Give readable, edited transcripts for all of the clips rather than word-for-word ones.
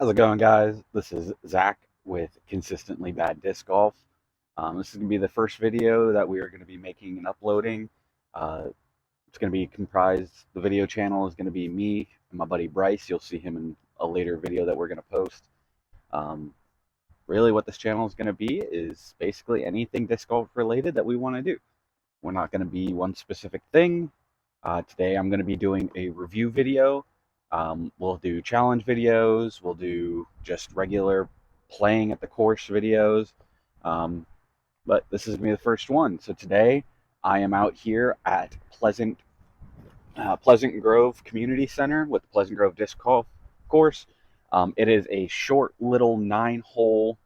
How's it going, guys? This is Zach with Consistently Bad Disc Golf. This is going to be the first video that we are going to be making and uploading. It's going to be comprised, the video channel is going to be me and my buddy Bryce. You'll see him in a later video that we're going to post. Um, really, what this channel is going to be is basically anything disc golf related that we want to do. We're not going to be one specific thing. Today, I'm going to be doing a review video. We'll do challenge videos. We'll do just regular playing at the course videos. But this is going to be the first one. So today I am out here at Pleasant Grove Community Center with the Pleasant Grove Disc Golf Course. It is a short little 9-hole,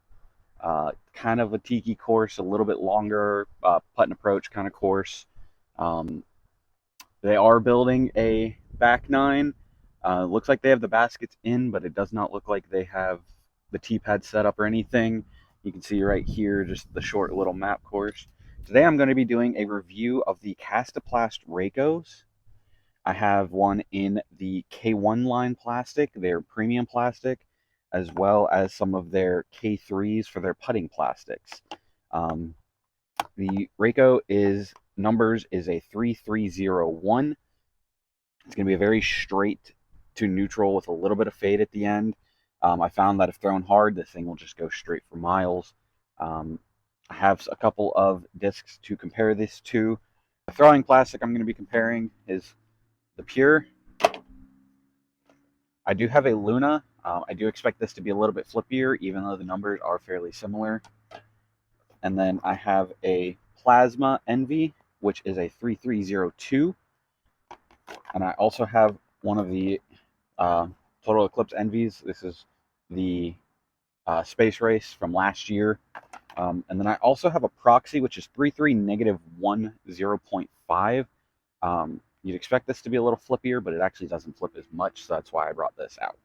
kind of a tiki course, a little bit longer putt and approach kind of course. They are building a back nine. Looks like they have the baskets in, but it does not look like they have the tee pad set up or anything. You can see right here just the short little map course. Today I'm going to be doing a review of the Kastaplast Rekos. I have one in the K1 line plastic, their premium plastic, as well as some of their K3s for their putting plastics. The Reko numbers is a 3301. It's going to be a very straight to neutral with a little bit of fade at the end. I found that if thrown hard, this thing will just go straight for miles. I have a couple of discs to compare this to. The throwing plastic I'm going to be comparing is the Pure. I do have a Luna. I do expect this to be a little bit flippier, even though the numbers are fairly similar. And then I have a Plasma Envy, which is a 3302. And I also have one of the Total Eclipse Envies. This is the Space Race from last year. And then I also have a Proxy, which is 33-10.5. You'd expect this to be a little flippier, but it actually doesn't flip as much, so that's why I brought this out.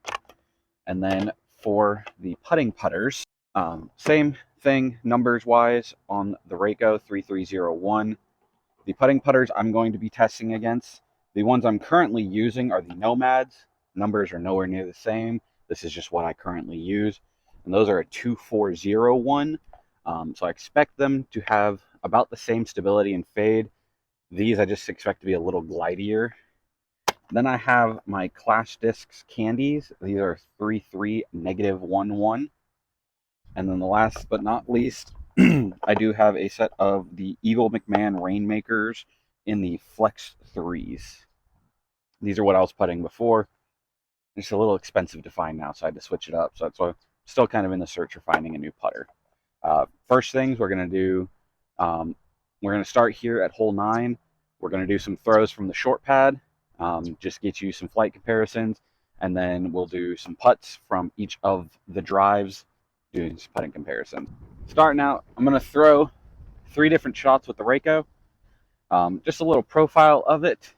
And then for the putting putters, same thing numbers-wise on the Reko 3301. The putting putters I'm going to be testing against, the ones I'm currently using are the Nomads. Numbers are nowhere near the same. This is just what I currently use. And those are a 2401. So I expect them to have about the same stability and fade. These I just expect to be a little glidier. Then I have my Clash Discs Candies. These are 33-11. And then the last but not least, I do have a set of the Eagle McMahon Rainmakers in the Flex 3s. These are what I was putting before. It's a little expensive to find now, so I had to switch it up. So that's why I'm still kind of in the search for finding a new putter. First things we're going to do, we're going to start here at hole 9. We're going to do some throws from the short pad, just get you some flight comparisons, and then we'll do some putts from each of the drives, doing some putting comparisons. Starting out, I'm going to throw 3 different shots with the Reko. Just a little profile of it.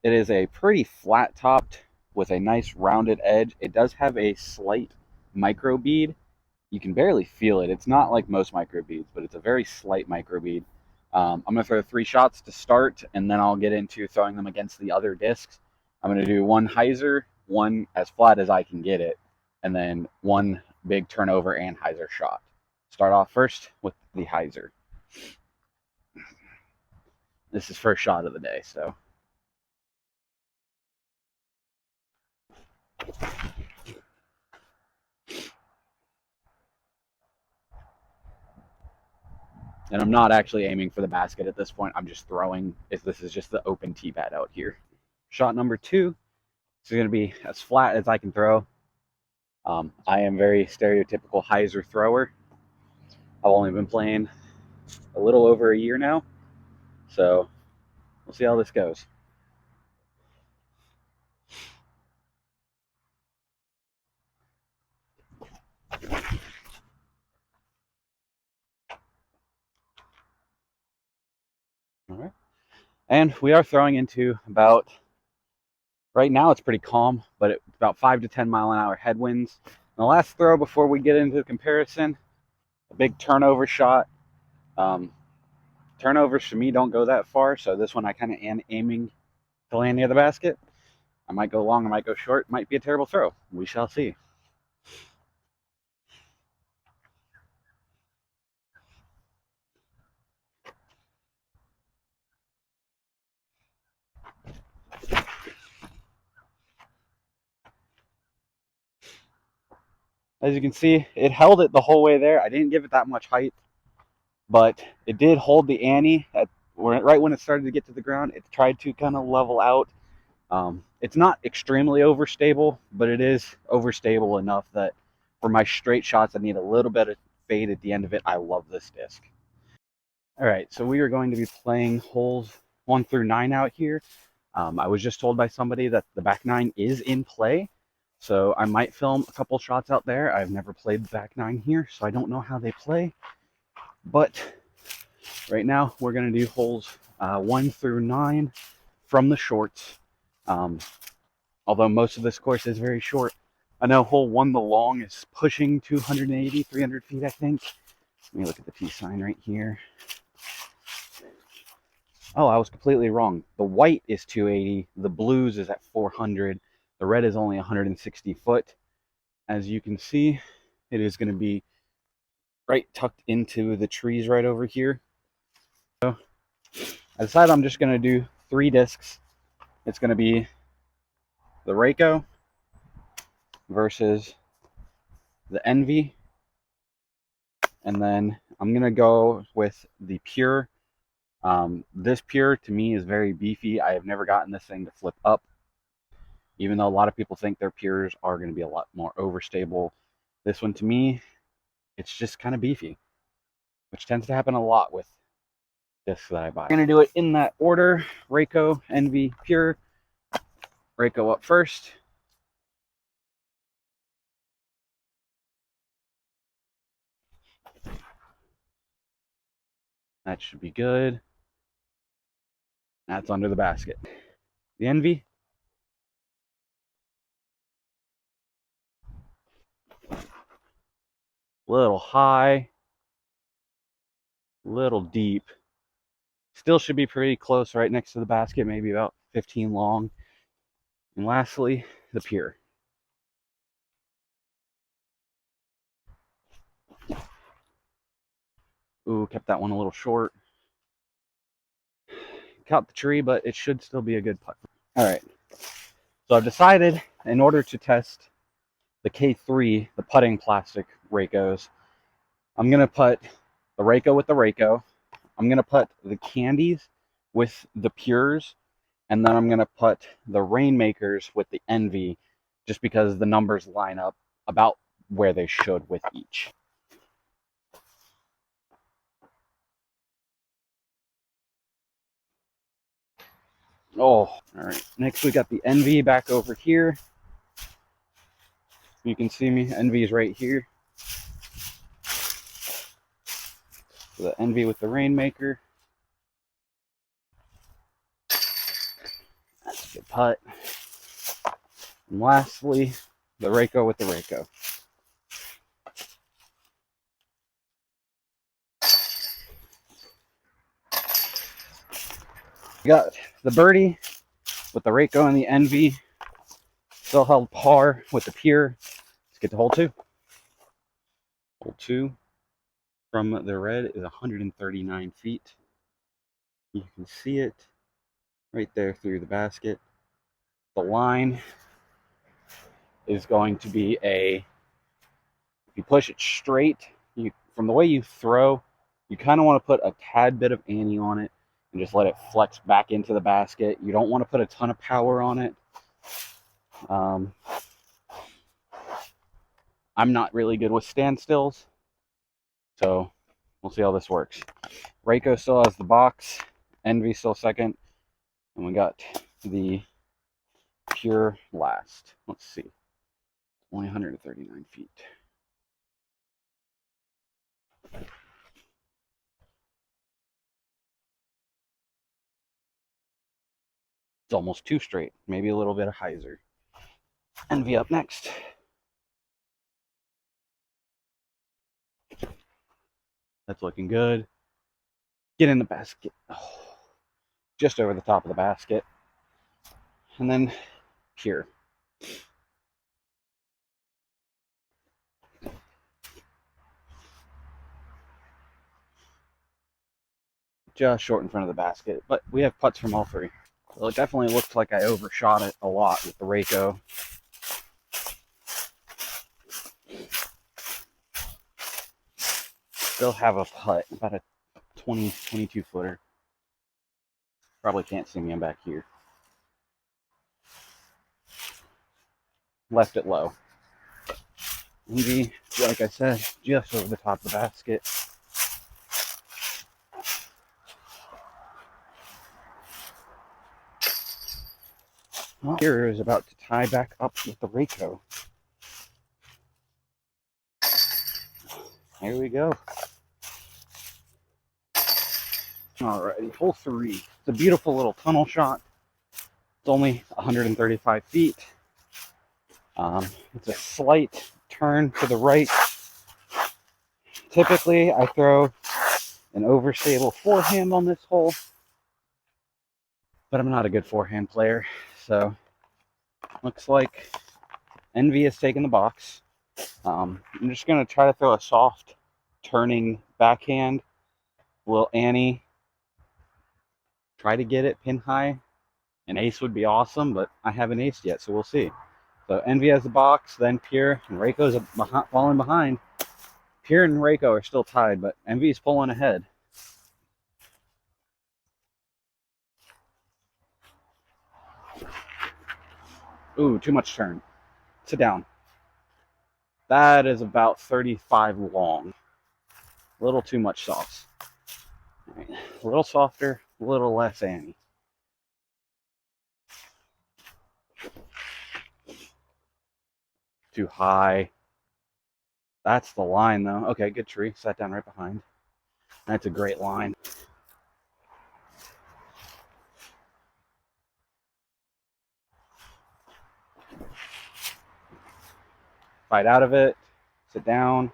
It is a pretty flat-topped with a nice rounded edge. It does have a slight micro bead. You can barely feel it. It's not like most micro beads, but it's a very slight micro bead. I'm going to throw 3 shots to start, and then I'll get into throwing them against the other discs. I'm going to do 1 hyzer, 1 as flat as I can get it, and then 1 big turnover and hyzer shot. Start off first with the hyzer. This is first shot of the day, so. And I'm not actually aiming for the basket at this point. I'm just throwing, this is just the open tee pad out here. Shot number 2. This is going to be as flat as I can throw. I am very stereotypical hyzer thrower. I've only been playing a little over a year now. So we'll see how this goes. All right. And we are throwing into about, right now it's pretty calm, but it's about 5 to 10 mile an hour headwinds. And the last throw before we get into the comparison, a big turnover shot. Turnovers to me don't go that far, so this one I kind of am aiming to land near the basket. I might go long, I might go short, might be a terrible throw. We shall see. As you can see, it held it the whole way there. I didn't give it that much height, but it did hold the ante at right when it started to get to the ground. It tried to kind of level out. It's not extremely overstable, but it is overstable enough that for my straight shots, I need a little bit of fade at the end of it. I love this disc. All right, so we are going to be playing holes 1 through 9 out here. I was just told by somebody that the back 9 is in play, so I might film a couple shots out there. I've never played the back 9 here, so I don't know how they play. But right now, we're going to do holes 1 through 9 from the shorts. Although most of this course is very short. I know hole 1, the long, is pushing 280, 300 feet, I think. Let me look at the T sign right here. Oh, I was completely wrong. The white is 280, the blues is at 400, the red is only 160 foot. As you can see, it is going to be right tucked into the trees right over here. So I decided I'm just going to do 3 discs. It's going to be the Reko versus the Envy, and then I'm going to go with the Pure. This Pure to me is very beefy. I have never gotten this thing to flip up, even though a lot of people think their Pures are going to be a lot more overstable. This one to me, it's just kind of beefy, which tends to happen a lot with discs that I buy. I'm going to do it in that order: Reko, Envy, Pure. Reko up first. That should be good. That's under the basket. The Envy. Little high, little deep. Still should be pretty close right next to the basket, maybe about 15 long. And lastly, the Pure. Ooh, kept that one a little short. Caught the tree, but it should still be a good putt. All right. So I've decided, in order to test the K3, the putting plastic Rekos, I'm going to put the Reko with the Reko. I'm going to put the Candies with the Pures. And then I'm going to put the Rainmakers with the Envy, just because the numbers line up about where they should with each. Oh, all right. Next we got the Envy back over here. You can see me. Envy is right here. So the Envy with the Rainmaker. That's a good putt. And lastly, the Reko with the Reko. We got the birdie with the Reko and the Envy. Still held par with the Pure. Let's get to hole 2. Hole 2 from the red is 139 feet. You can see it right there through the basket. The line is going to be if you push it straight, from the way you throw, you kind of want to put a tad bit of ante on it and just let it flex back into the basket. You don't want to put a ton of power on it. I'm not really good with standstills, so we'll see how this works. Reko still has the box, Envy still second, and we got the Pure last. Let's see. Only 139 feet. It's almost 2 straight. Maybe a little bit of hyzer. Envy up next. That's looking good. Get in the basket. Oh, just over the top of the basket. And then Pure. Just short in front of the basket. But we have putts from all 3. Well, it definitely looks like I overshot it a lot with the Reko. Still have a putt, about a 20, 22 footer. Probably can't see me, I'm back here. Left it low. Maybe, like I said, just over the top of the basket. Well, here is about to tie back up with the Reko. Here we go. Alrighty, hole 3. It's a beautiful little tunnel shot. It's only 135 feet. It's a slight turn to the right. Typically, I throw an overstable forehand on this hole, but I'm not a good forehand player, so looks like Envy has taken the box. I'm just going to try to throw a soft turning backhand. Little Annie. Try to get it pin high. An ace would be awesome, but I haven't aced yet, so we'll see. So Envy has the box, then Pure, and Reiko's falling behind. Pure and Reko are still tied, but Envy's pulling ahead. Ooh, too much turn. Sit down. That is about 35 long. A little too much sauce. Right. A little softer, a little less Annie. Too high. That's the line, though. Okay, good tree. Sat down right behind. That's a great line. Fight out of it. Sit down.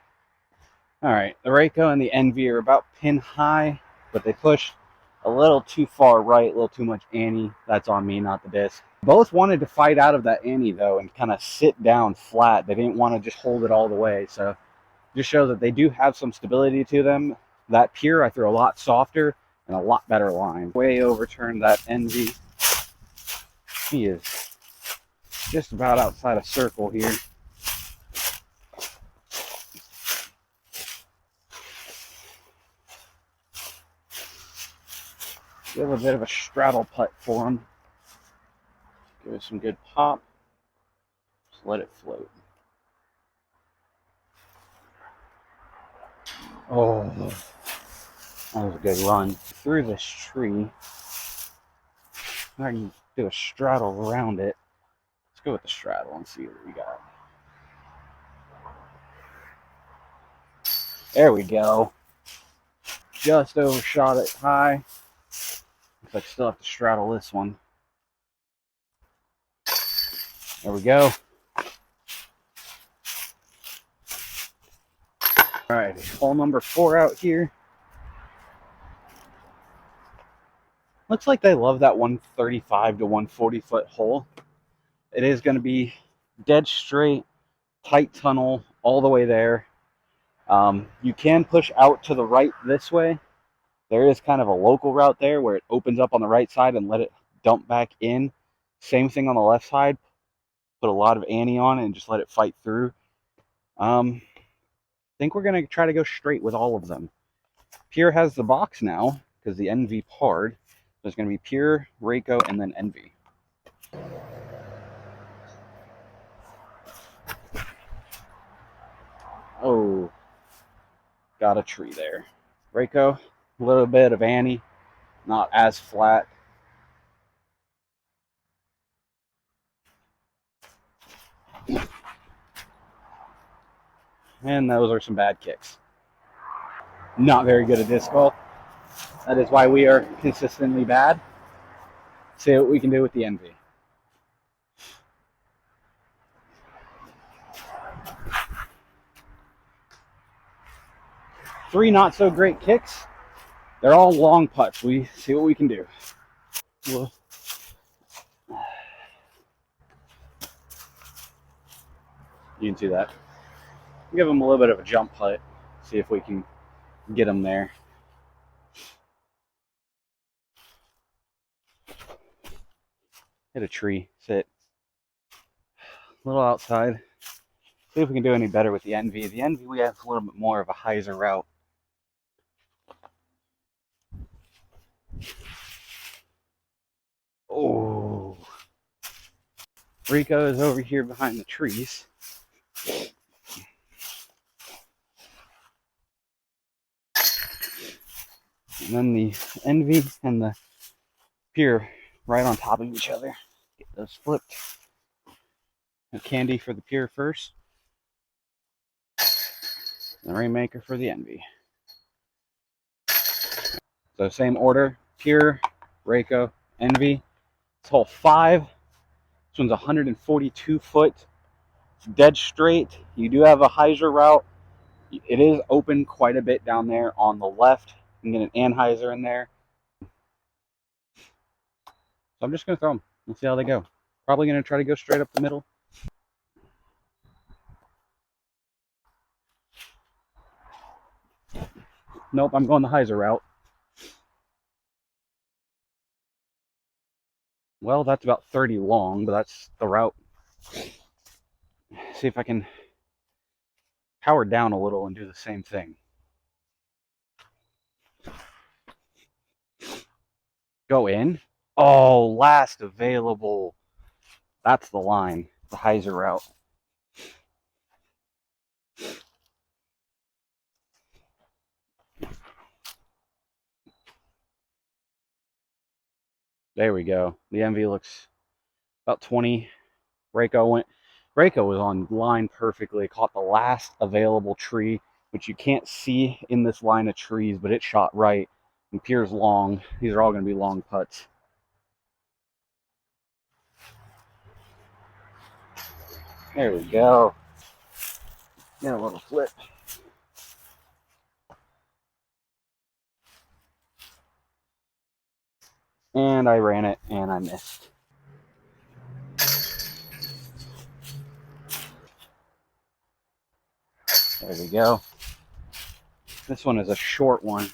All right, the Reko and the Envy are about pin high, but they pushed a little too far right, a little too much Annie. That's on me, not the disc. Both wanted to fight out of that Annie, though, and kind of sit down flat. They didn't want to just hold it all the way, so just shows that they do have some stability to them. That Pure, I threw a lot softer and a lot better line. Way overturned that Envy. He is just about outside a circle here. Give a bit of a straddle putt for him. Give it some good pop. Just let it float. Oh, that was a good run. Through this tree. I can do a straddle around it. Let's go with the straddle and see what we got. There we go. Just overshot it high. Looks like I still have to straddle this one. There we go. Alright, hole number 4 out here. Looks like they love that 135 to 140 foot hole. It is going to be dead straight, tight tunnel all the way there. You can push out to the right this way. There is kind of a local route there where it opens up on the right side and let it dump back in. Same thing on the left side. Put a lot of Annie on it and just let it fight through. I think we're going to try to go straight with all of them. Pure has the box now because the Envy parred. So it's going to be Pure, Reko, and then Envy. Oh, got a tree there. Reko, a little bit of Annie, not as flat. And those are some bad kicks. Not very good at disc golf. That is why we are consistently bad. See what we can do with the Envy. Three not so great kicks. They're all long putts. We see what we can do. You can see that. Give them a little bit of a jump putt. See if we can get them there. Hit a tree. Sit. A little outside. See if we can do any better with the Envy. The Envy, we have a little bit more of a hyzer route. Oh, Reko is over here behind the trees. And then the Envy and the Pure right on top of each other. Get those flipped. A candy for the Pure first. The Rainmaker for the Envy. So same order. Pure, Reko, Envy. It's hole 5. This one's 142 foot. It's dead straight. You do have a hyzer route. It is open quite a bit down there on the left. You can get an anhyzer in there. So I'm just going to throw them. We'll see how they go. Probably going to try to go straight up the middle. Nope, I'm going the hyzer route. Well, that's about 30 long, but that's the route. See if I can power down a little and do the same thing. Go in. Oh, last available. That's the line. The hyzer route. There we go. The Envy looks about 20. Reko was on line perfectly. Caught the last available tree, which you can't see in this line of trees, but it shot right. And Pier's long. These are all going to be long putts. There we go. Get a little flip. And I ran it and I missed. There we go. This one is a short one,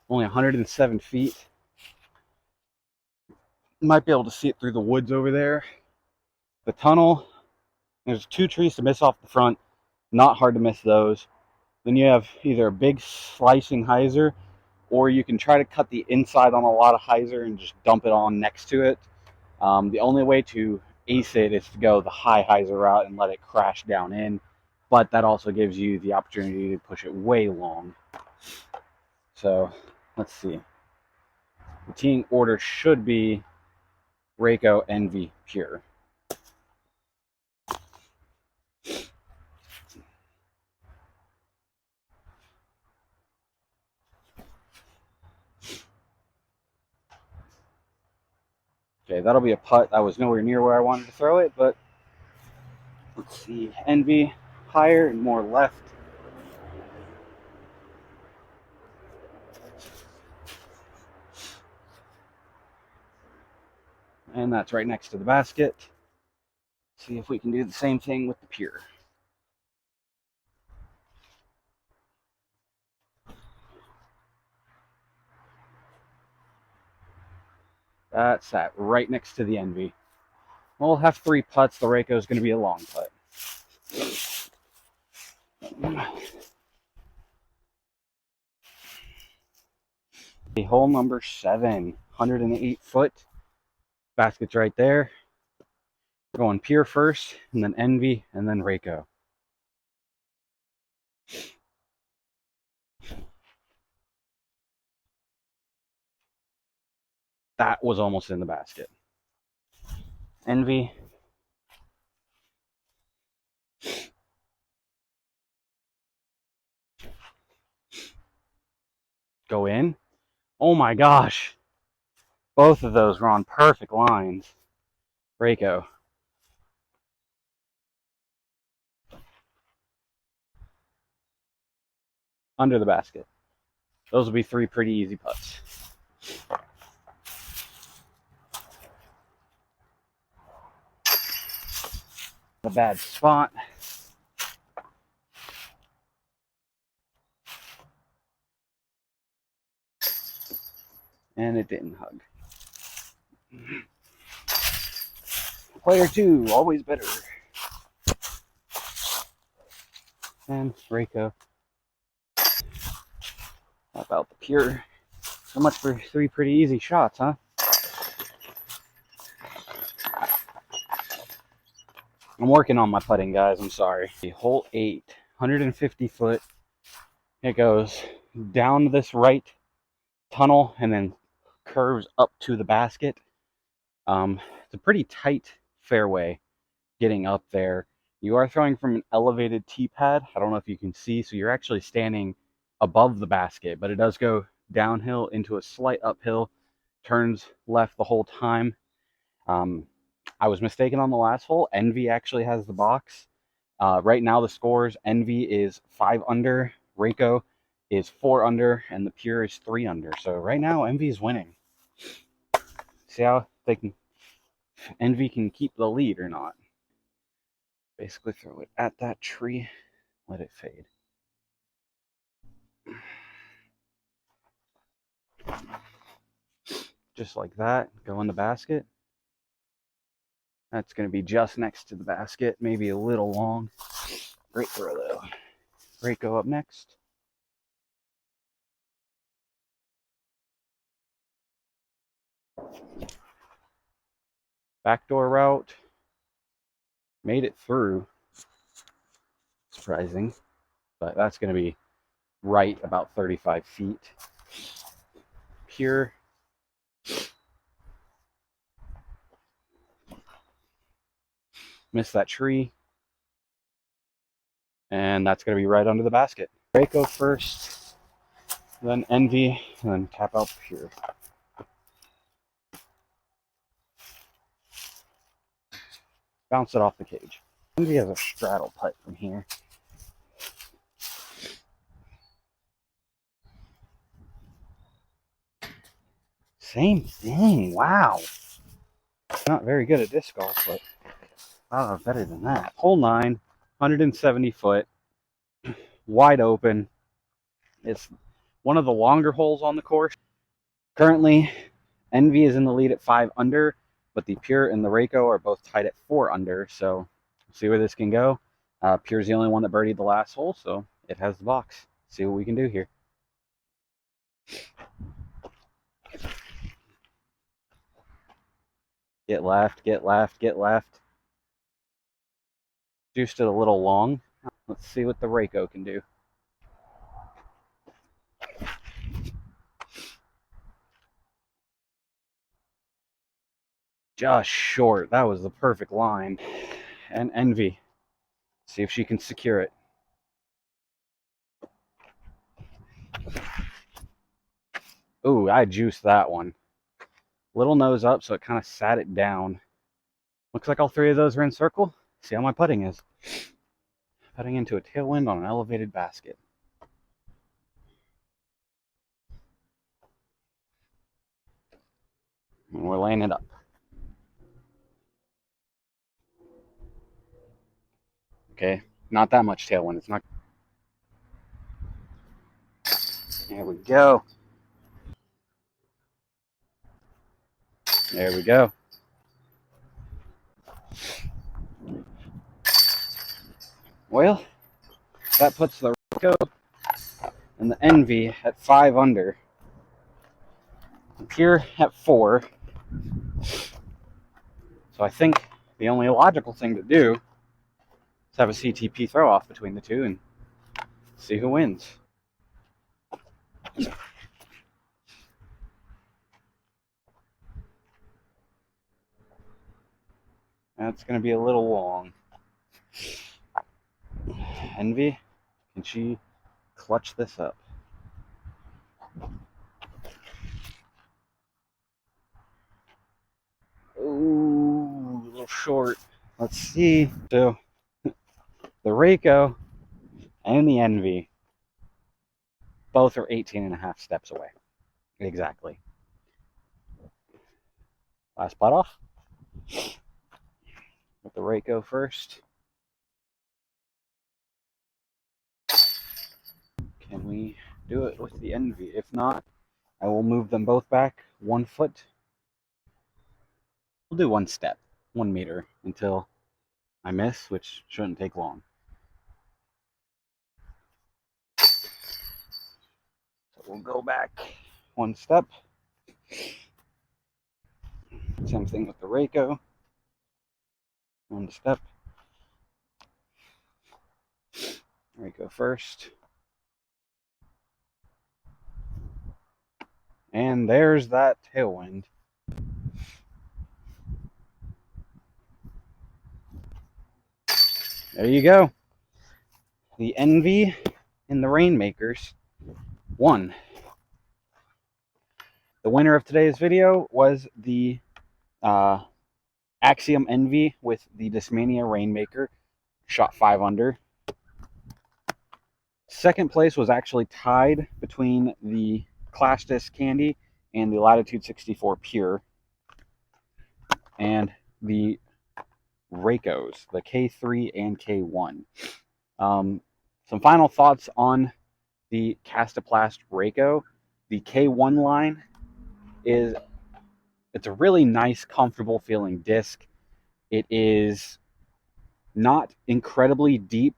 only 107 feet. You might be able to see it through the woods over there. The tunnel, there's 2 trees to miss off the front. Not hard to miss those. Then you have either a big slicing hyzer, or you can try to cut the inside on a lot of hyzer and just dump it on next to it. The only way to ace it is to go the high hyzer route and let it crash down in, but that also gives you the opportunity to push it way long. So let's see. The teeing order should be Reko, Envy, Pure. Okay, that'll be a putt. That was nowhere near where I wanted to throw it, but let's see. Envy higher and more left. And that's right next to the basket. See if we can do the same thing with the Pure. That sat right next to the Envy. We'll have 3 putts. The Reko is going to be a long putt. Hole number 7, 108 foot. Basket's right there. We're going Pure first, and then Envy, and then Reko. That was almost in the basket. Envy. Go in. Oh my gosh. Both of those were on perfect lines. Reko. Under the basket. Those will be 3 pretty easy putts. A bad spot. And it didn't hug. Player 2, always better. And Reko. How about the Pure? So much for 3 pretty easy shots, huh? I'm working on my putting, guys. I'm sorry. Hole 8, 150 foot. It goes down this right tunnel and then curves up to the basket. It's a pretty tight fairway getting up there. You are throwing from an elevated tee pad. I don't know if you can see, so you're actually standing above the basket, but it does go downhill into a slight uphill, turns left the whole time. I was mistaken on the last hole. Envy actually has the box. Right now, the scores: Envy is 5 under, Reko is 4 under, and the Pure is 3 under. So right now, Envy is winning. See how they can Envy can keep the lead or not. Basically, throw it at that tree, let it fade. Just like that, go in the basket. That's going to be just next to the basket, maybe a little long. Great throw though. Reko up next. Backdoor route. Made it through. Surprising. But that's going to be right about 35 feet. Pure. Missed that tree. And that's going to be right under the basket. Reko first, then Envy, and then tap out Pure. Bounce it off the cage. Envy has a straddle putt from here. Same thing. Wow. Not very good at disc golf, but better than that. Hole 9, 170 foot, wide open. It's one of the longer holes on the course. Currently, Envy is in the lead at 5 under, but the Pure and the Reko are both tied at 4 under. So, see where this can go. Pure's the only one that birdied the last hole, so it has the box. See what we can do here. Get left, get left, get left. Juiced it a little long. Let's see what the Reko can do. Just short. That was the perfect line. And Envy. See if she can secure it. Ooh, I juiced that one. Little nose up, so it kind of sat it down. Looks like all 3 of those are in circle. See how my putting is. Putting into a tailwind on an elevated basket. And we're laying it up. Okay, not that much tailwind. It's not. There we go. There we go. Well, that puts the Reko and the Envy at 5 under. And Pure at 4. So I think the only logical thing to do is have a CTP throw off between the two and see who wins. That's going to be a little long. Envy, can she clutch this up? Ooh, a little short. Let's see. So, the Reko and the Envy both are 18.5 steps away. Exactly. Last putt off. With the Reko first. Can we do it with the Envy? If not, I will move them both back 1 foot. We'll do 1 step, 1 meter, until I miss, which shouldn't take long. So we'll go back one step. Same thing with the Reko. One step. Reko first. And there's that tailwind. There you go. The Envy and the Rainmakers won. The winner of today's video was the Axiom Envy with the Discmania Rainmaker. Shot 5 under. Second place was actually tied between the Clash Disc Candy and the Latitude 64 Pure. And the Rekos, the K3 and K1. Some final thoughts on the Kastaplast Reko. The K1 line it's a really nice, comfortable feeling disc. It is not incredibly deep.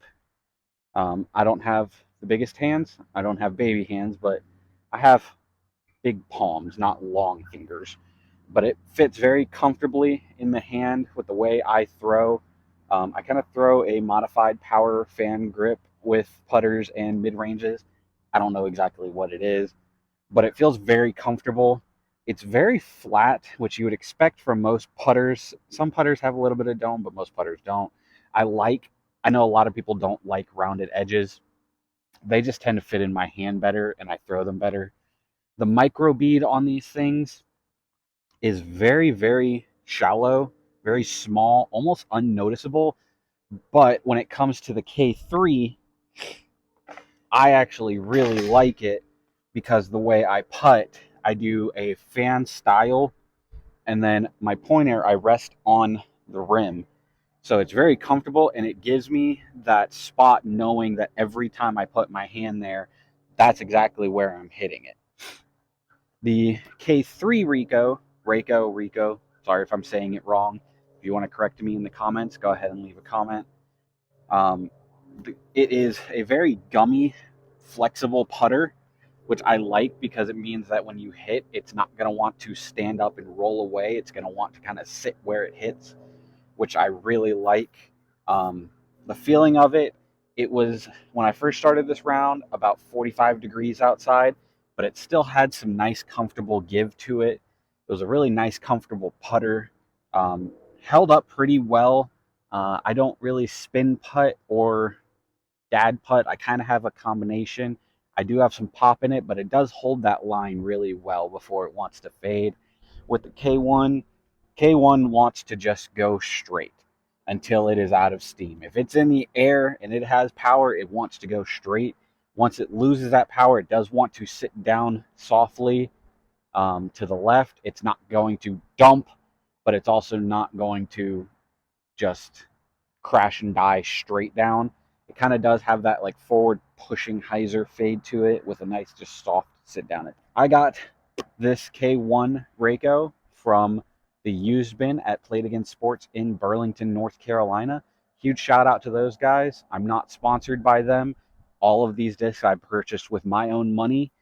I don't have the biggest hands. I don't have baby hands, but I have big palms, not long fingers. But it fits very comfortably in the hand with the way I throw. I kind of throw a modified power fan grip with putters and mid-ranges. I don't know exactly what it is, but it feels very comfortable. It's very flat, which you would expect from most putters. Some putters have a little bit of dome, but most putters don't. I know a lot of people don't like rounded edges. They just tend to fit in my hand better, and I throw them better. The micro bead on these things is very, very shallow, very small, almost unnoticeable. But when it comes to the K3, I actually really like it because the way I putt, I do a fan style, and then my pointer, I rest on the rim. So it's very comfortable, and it gives me that spot knowing that every time I put my hand there, that's exactly where I'm hitting it. The K3 Reko, sorry if I'm saying it wrong. If you want to correct me in the comments, go ahead and leave a comment. It is a very gummy, flexible putter, which I like because it means that when you hit, it's not going to want to stand up and roll away. It's going to want to kind of sit where it hits, which I really like. The feeling of it, it was, when I first started this round, about 45 degrees outside, but it still had some nice, comfortable give to it. It was a really nice, comfortable putter. Held up pretty well. I don't really spin putt or dad putt. I kind of have a combination. I do have some pop in it, but it does hold that line really well before it wants to fade. With the K1, K1 wants to just go straight until it is out of steam. If it's in the air and it has power, it wants to go straight. Once it loses that power, it does want to sit down softly to the left. It's not going to dump, but it's also not going to just crash and die straight down. It kind of does have that like forward pushing hyzer fade to it with a nice just soft sit down. I got this K1 Reko from the used bin at Played Against Sports in Burlington, North Carolina. Huge shout out to those guys. I'm not sponsored by them. All of these discs I purchased with my own money.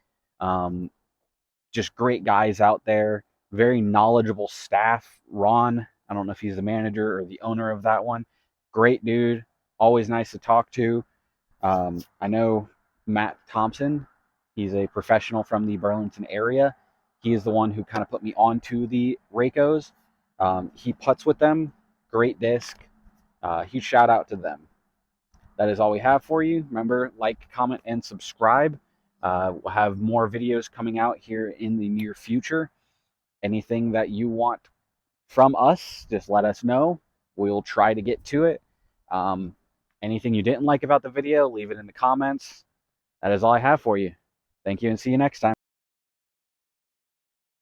Just great guys out there. Very knowledgeable staff. Ron, I don't know if he's the manager or the owner of that one. Great dude. Always nice to talk to. I know Matt Thompson. He's a professional from the Burlington area. He is the one who kind of put me onto the Rekos. He putts with them. Great disc. Huge shout out to them. That is all we have for you. Remember, like, comment, and subscribe. We'll have more videos coming out here in the near future. Anything that you want from us, just let us know. We'll try to get to it. Anything you didn't like about the video, leave it in the comments. That is all I have for you. Thank you, and see you next time.